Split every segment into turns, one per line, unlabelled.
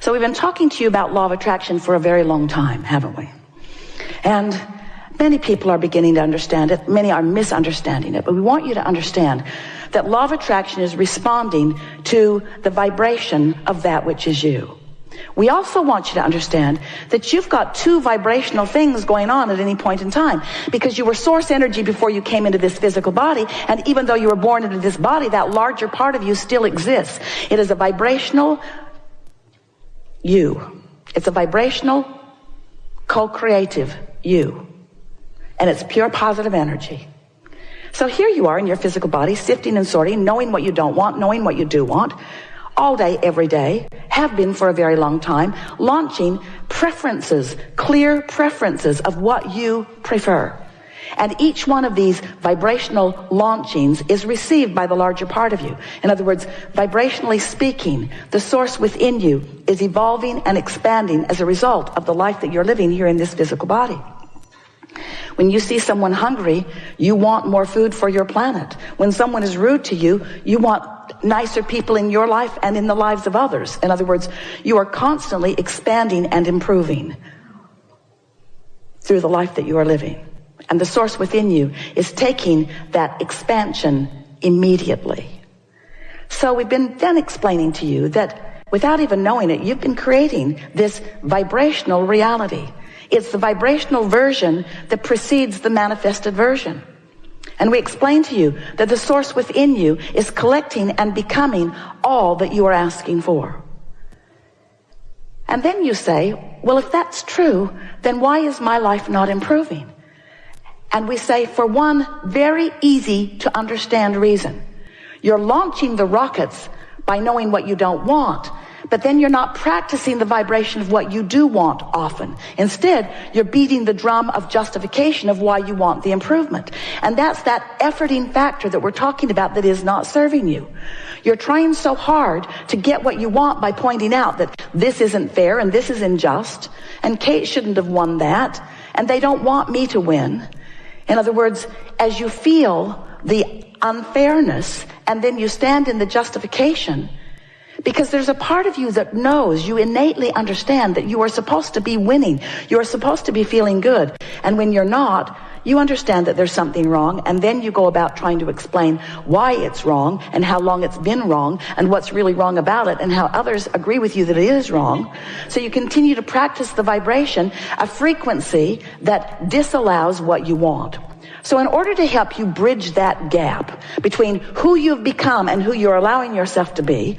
So we've been talking to you about law of attraction for a very long time, haven't we? And many people are beginning to understand it. Many are misunderstanding it. But we want you to understand that law of attraction is responding to the vibration of that which is you. We also want you to understand that you've got two vibrational things going on at any point in time, because you were source energy before you came into this physical body, and even though you were born into this body, that larger part of you still exists. It is a vibrational you. It's a vibrational, co-creative you. And it's pure positive energy. So here you are in your physical body, sifting and sorting, knowing what you don't want, knowing what you do want, all day, every day, have been for a very long time, launching preferences, clear preferences of what you prefer. And each one of these vibrational launchings is received by the larger part of you. In other words, vibrationally speaking, the source within you is evolving and expanding as a result of the life that you're living here in this physical body. When you see someone hungry, you want more food for your planet. When someone is rude to you, you want nicer people in your life and in the lives of others. In other words, you are constantly expanding and improving through the life that you are living. And the source within you is taking that expansion immediately. So we've been then explaining to you that without even knowing it, you've been creating this vibrational reality. It's the vibrational version that precedes the manifested version. And we explained to you that the source within you is collecting and becoming all that you are asking for. And then you say, well, if that's true, then why is my life not improving? And we say, for one very easy to understand reason. You're launching the rockets by knowing what you don't want, but then you're not practicing the vibration of what you do want often. Instead, you're beating the drum of justification of why you want the improvement. And that's that efforting factor that we're talking about that is not serving you. You're trying so hard to get what you want by pointing out that this isn't fair and this is unjust, and Kate shouldn't have won that, and they don't want me to win. In other words, as you feel the unfairness and then you stand in the justification, because there's a part of you that knows, you innately understand that you are supposed to be winning. You are supposed to be feeling good. And when you're not, you understand that there's something wrong, and then you go about trying to explain why it's wrong and how long it's been wrong and what's really wrong about it and how others agree with you that it is wrong. So you continue to practice the vibration, a frequency that disallows what you want. So in order to help you bridge that gap between who you've become and who you're allowing yourself to be,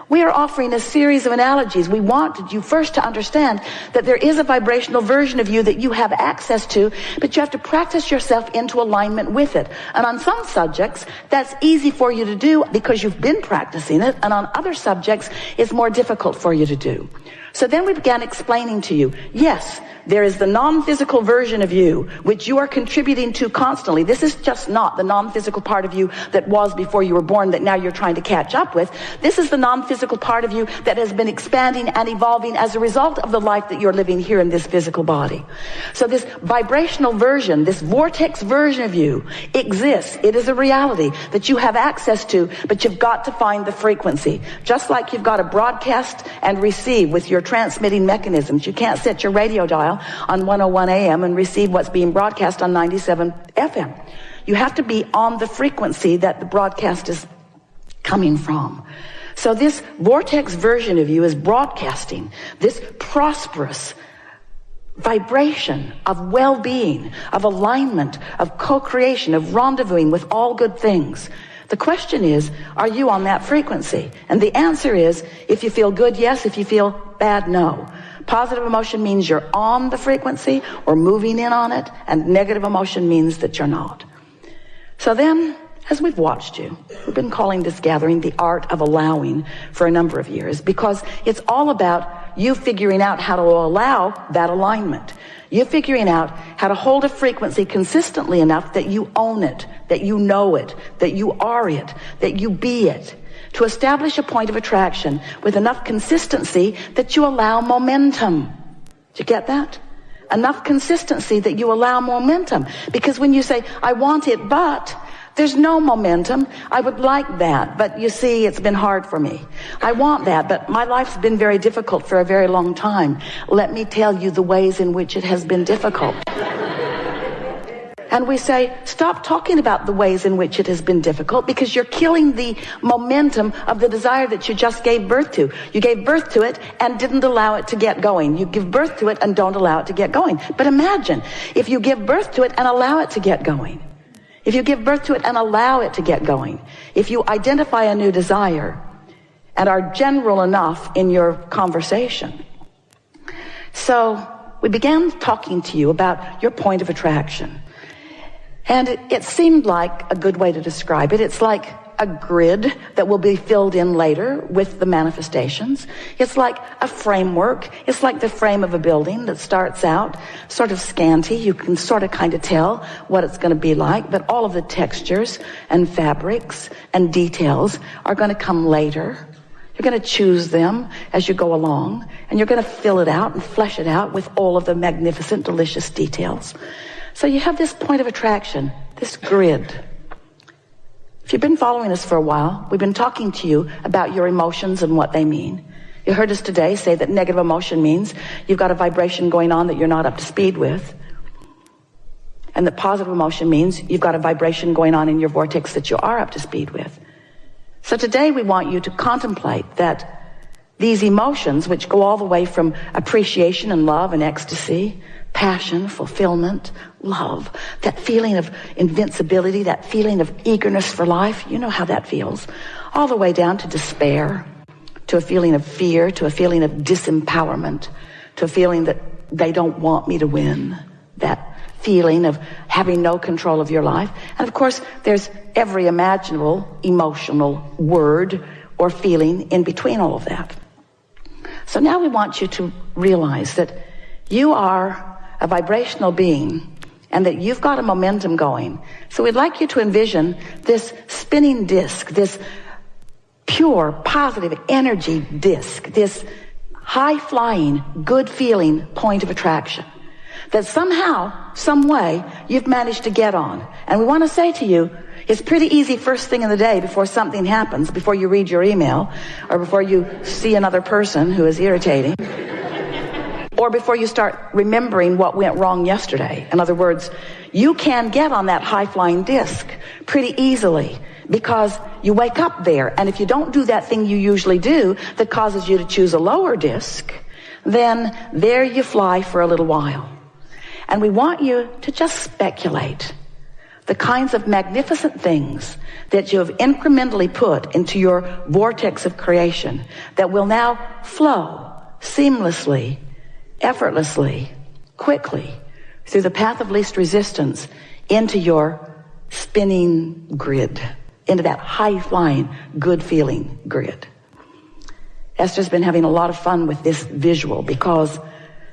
we are offering a series of analogies. We wanted you first to understand that there is a vibrational version of you that you have access to, but you have to practice yourself into alignment with it. And on some subjects, that's easy for you to do because you've been practicing it, and on other subjects, it's more difficult for you to do. So then we began explaining to you, yes, there is the non-physical version of you, which you are contributing to constantly. This is just not the non-physical part of you that was before you were born that now you're trying to catch up with. This is the non-physical part of you that has been expanding and evolving as a result of the life that you're living here in this physical body. So this vibrational version, this vortex version of you exists. It is a reality that you have access to, but you've got to find the frequency. Just like you've got to broadcast and receive with your transmitting mechanisms. You can't set your radio dial on 101 AM and receive what's being broadcast on 97 FM. You have to be on the frequency that the broadcast is coming from. So this vortex version of you is broadcasting this prosperous vibration of well-being, of alignment, of co-creation, of rendezvousing with all good things. The question is, are you on that frequency? And the answer is, if you feel good, yes. If you feel bad, no. Positive emotion means you're on the frequency or moving in on it, and negative emotion means that you're not. So then, as we've watched you, we've been calling this gathering the art of allowing for a number of years, because it's all about you figuring out how to allow that alignment. You're figuring out how to hold a frequency consistently enough that you own it, that you know it, that you are it, that you be it. To establish a point of attraction with enough consistency that you allow momentum. Do you get that? Enough consistency that you allow momentum. Because when you say, I want it, but There's no momentum. I would like that, but you see, it's been hard for me. I want that, but my life's been very difficult for a very long time. Let me tell you the ways in which it has been difficult. And we say, stop talking about the ways in which it has been difficult, because you're killing the momentum of the desire that you just gave birth to. You gave birth to it and didn't allow it to get going. You give birth to it and don't allow it to get going. But imagine if you give birth to it and allow it to get going. If you give birth to it and allow it to get going. If you identify a new desire and are general enough in your conversation. So we began talking to you about your point of attraction. And it seemed like a good way to describe it. It's like a grid that will be filled in later with the manifestations. It's like a framework. It's like the frame of a building that starts out sort of scanty. You can sort of kind of tell what it's going to be like, but all of the textures and fabrics and details are going to come later. You're going to choose them as you go along, and you're going to fill it out and flesh it out with all of the magnificent, delicious details. So you have this point of attraction, this grid. If you've been following us for a while, we've been talking to you about your emotions and what they mean. You heard us today say that negative emotion means you've got a vibration going on that you're not up to speed with. And that positive emotion means you've got a vibration going on in your vortex that you are up to speed with. So today we want you to contemplate that these emotions, which go all the way from appreciation and love and ecstasy, passion, fulfillment, love, that feeling of invincibility, that feeling of eagerness for life, you know how that feels, all the way down to despair, to a feeling of fear, to a feeling of disempowerment, to a feeling that they don't want me to win, that feeling of having no control of your life. And of course, there's every imaginable emotional word or feeling in between all of that. So now we want you to realize that you are a vibrational being and that you've got a momentum going. So we'd like you to envision this spinning disc, this pure, positive energy disc, this high-flying, good-feeling point of attraction that somehow, some way, you've managed to get on. And we want to say to you, it's pretty easy first thing in the day before something happens, before you read your email, or before you see another person who is irritating, or before you start remembering what went wrong yesterday. In other words, you can get on that high-flying disc pretty easily because you wake up there. And if you don't do that thing you usually do that causes you to choose a lower disc, then there you fly for a little while. And we want you to just speculate the kinds of magnificent things that you have incrementally put into your vortex of creation that will now flow seamlessly, effortlessly, quickly through the path of least resistance into your spinning grid, into that high-flying, good-feeling grid. Esther's been having a lot of fun with this visual because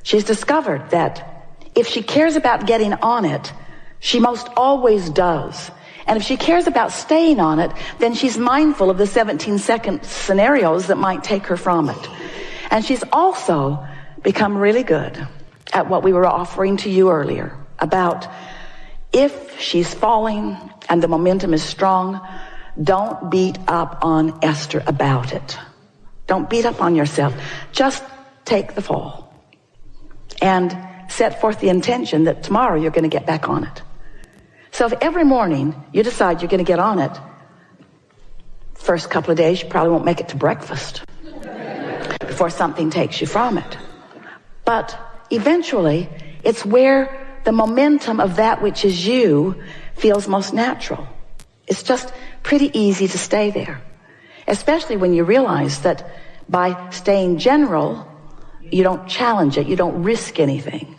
she's discovered that if she cares about getting on it, she most always does. And if she cares about staying on it, then she's mindful of the 17-second scenarios that might take her from it. And she's also become really good at what we were offering to you earlier about if she's falling and the momentum is strong, don't beat up on Esther about it. Don't beat up on yourself. Just take the fall and set forth the intention that tomorrow you're going to get back on it. So if every morning you decide you're going to get on it, first couple of days you probably won't make it to breakfast before something takes you from it. But eventually it's where the momentum of that which is you feels most natural. It's just pretty easy to stay there, especially when you realize that by staying general, you don't challenge it, you don't risk anything.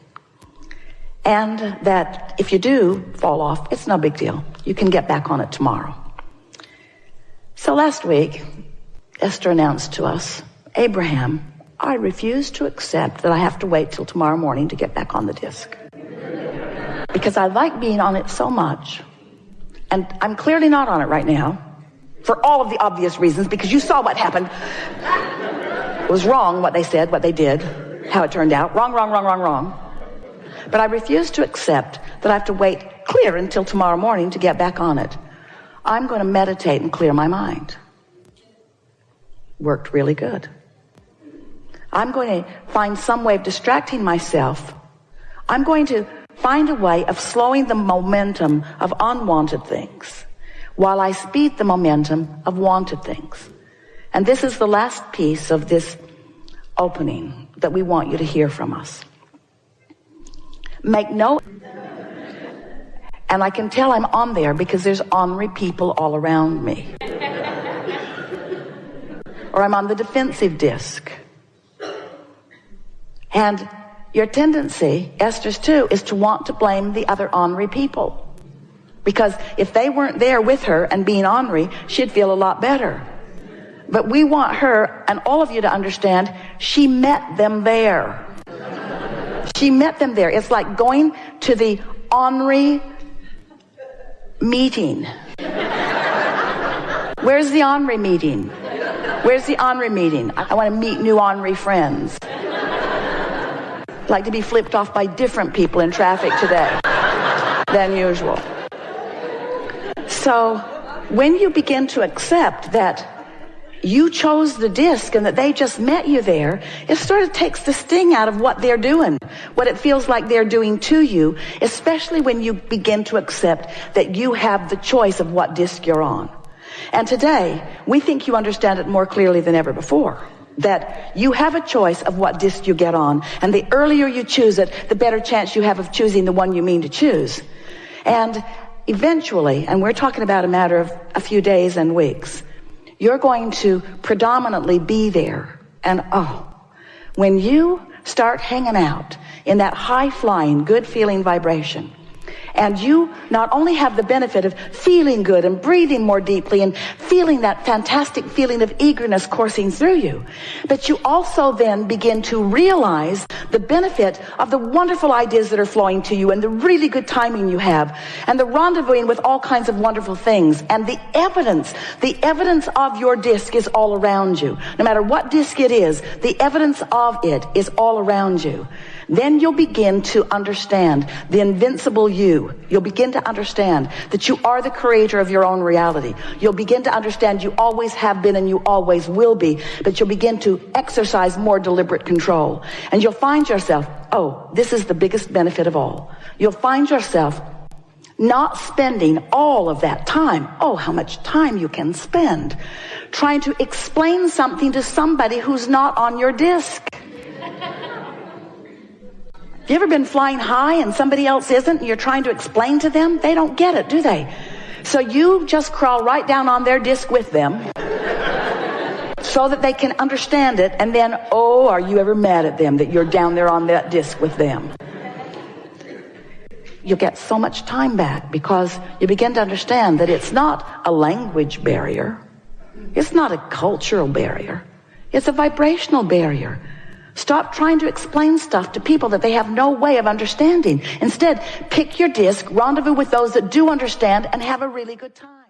And that if you do fall off, it's no big deal. You can get back on it tomorrow. So last week, Esther announced to us, Abraham, I refuse to accept that I have to wait till tomorrow morning to get back on the disc. Because I like being on it so much. And I'm clearly not on it right now, for all of the obvious reasons, because you saw what happened. It was wrong what they said, what they did, how it turned out. Wrong. But I refuse to accept that I have to wait clear until tomorrow morning to get back on it. I'm going to meditate and clear my mind. Worked really good. I'm going to find some way of distracting myself. I'm going to find a way of slowing the momentum of unwanted things while I speed the momentum of wanted things. And this is the last piece of this opening that we want you to hear from us. Make no... And I can tell I'm on there because there's ornery people all around me. Or I'm on the defensive disc. And your tendency, Esther's too, is to want to blame the other ornery people. Because if they weren't there with her and being ornery, she'd feel a lot better. But we want her and all of you to understand she met them there. She met them there. It's like going to the ornery meeting. Where's the ornery meeting? Where's the ornery meeting? I want to meet new ornery friends. Like to be flipped off by different people in traffic today than usual. So when you begin to accept that you chose the disc and that they just met you there, it sort of takes the sting out of what they're doing, what it feels like they're doing to you, especially when you begin to accept that you have the choice of what disc you're on. And today, we think you understand it more clearly than ever before. That you have a choice of what disc you get on. And the earlier you choose it, the better chance you have of choosing the one you mean to choose. And eventually, and we're talking about a matter of a few days and weeks, you're going to predominantly be there. And when you start hanging out in that high-flying, good-feeling vibration, and you not only have the benefit of feeling good and breathing more deeply and feeling that fantastic feeling of eagerness coursing through you, but you also then begin to realize the benefit of the wonderful ideas that are flowing to you and the really good timing you have and the rendezvousing with all kinds of wonderful things. And the evidence of your disc is all around you. No matter what disc it is, the evidence of it is all around you. Then you'll begin to understand the invincible you. You'll begin to understand that you are the creator of your own reality. You'll begin to understand you always have been and you always will be, but you'll begin to exercise more deliberate control. And you'll find yourself, this is the biggest benefit of all. You'll find yourself not spending all of that time, how much time you can spend, trying to explain something to somebody who's not on your disc. Have you ever been flying high and somebody else isn't and you're trying to explain to them? They don't get it, do they? So you just crawl right down on their disc with them so that they can understand it, and then, are you ever mad at them that you're down there on that disc with them? You'll get so much time back because you begin to understand that it's not a language barrier. It's not a cultural barrier. It's a vibrational barrier. Stop trying to explain stuff to people that they have no way of understanding. Instead, pick your disc, rendezvous with those that do understand, and have a really good time.